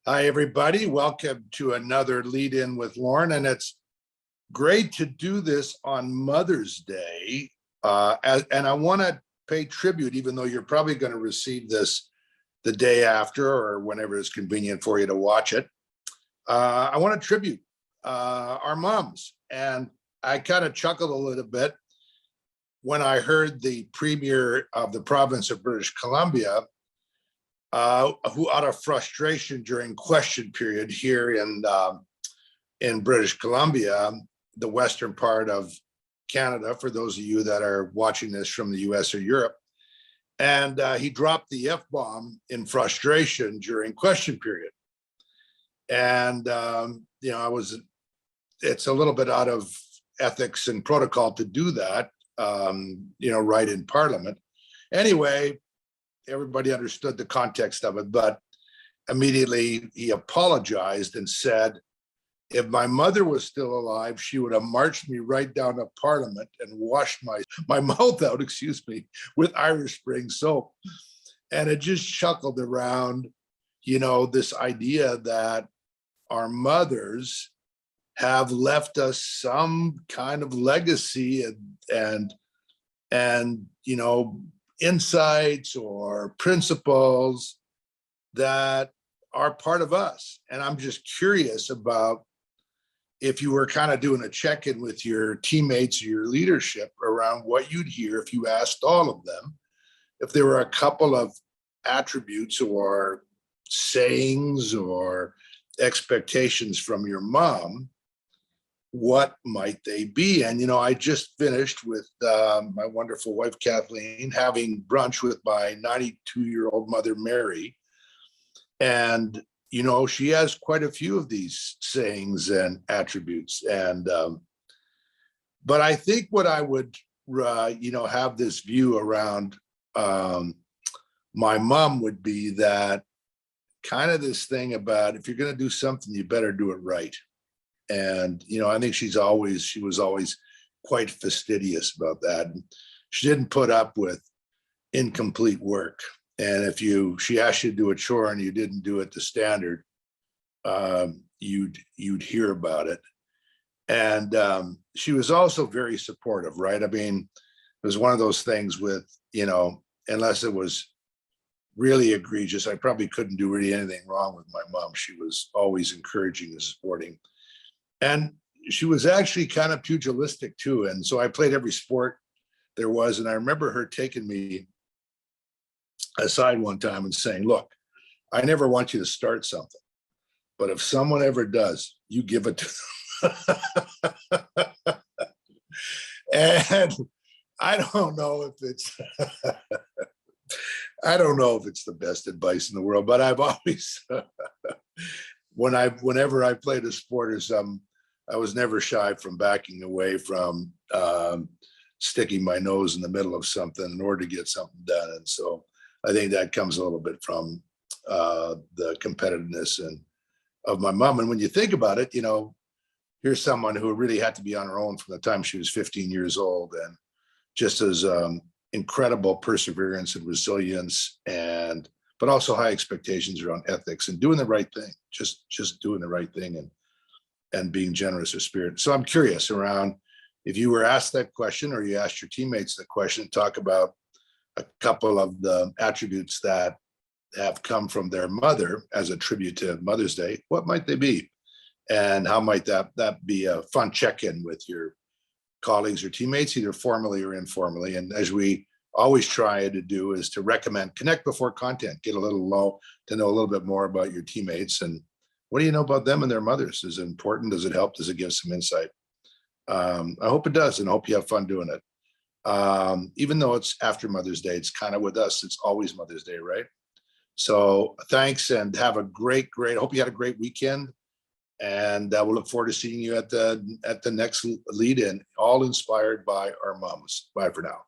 Hi, everybody. Welcome to another Lead In with Lorne. And it's great to do this on Mother's Day. And I want to pay tribute, even though you're probably going to receive this the day after or whenever it's convenient for you to watch it. I want to tribute our moms. And I kind of chuckled a little bit when I heard the premier of the province of British Columbia, who out of frustration during question period here in British Columbia, the western part of Canada, for those of you that are watching this from the US or Europe. And he dropped the F-bomb in frustration during question period. And, it's a little bit out of ethics and protocol to do that, right in Parliament. Anyway, everybody understood the context of it, but immediately he apologized and said, if my mother was still alive, she would have marched me right down to Parliament and washed my mouth out, with Irish Spring soap. And it just chuckled around, this idea that our mothers have left us some kind of legacy and insights or principles that are part of us. And I'm just curious about if you were kind of doing a check-in with your teammates or your leadership around what you'd hear if you asked all of them, if there were a couple of attributes or sayings or expectations from your mom, what might they be? And, I just finished with my wonderful wife, Kathleen, having brunch with my 92-year-old mother, Mary. And, she has quite a few of these sayings and attributes. And, but I think what I would, have this view around my mom would be that kind of this thing about if you're going to do something, you better do it right. And, I think she was always quite fastidious about that. And she didn't put up with incomplete work. And if she asked you to do a chore and you didn't do it to standard, you'd hear about it. And she was also very supportive, right? I mean, it was one of those things with, unless it was really egregious, I probably couldn't do really anything wrong with my mom. She was always encouraging and supporting. And she was actually kind of pugilistic too. And so I played every sport there was. And I remember her taking me aside one time and saying, look, I never want you to start something, but if someone ever does, you give it to them. And I don't know if it's the best advice in the world, but I've always whenever I played a sport or something, I was never shy from backing away from sticking my nose in the middle of something in order to get something done. And so I think that comes a little bit from the competitiveness of my mom. And when you think about it, here's someone who really had to be on her own from the time she was 15 years old, and just as incredible perseverance and resilience, but also high expectations around ethics and doing the right thing, just doing the right thing and being generous of spirit. So I'm curious around if you were asked that question or you asked your teammates the question, talk about a couple of the attributes that have come from their mother as a tribute to Mother's Day. What might they be? And how might that be a fun check-in with your colleagues or teammates, either formally or informally? And as we always try to do is to recommend, connect before content, get a little low to know a little bit more about your teammates. And what do you know about them and their mothers? Is it important? Does it help? Does it give some insight? I hope it does, and I hope you have fun doing it. Even though it's after Mother's Day, it's kind of with us, it's always Mother's Day, right? So thanks, and have a great, hope you had a great weekend. And we'll look forward to seeing you at the next lead in, all inspired by our moms. Bye for now.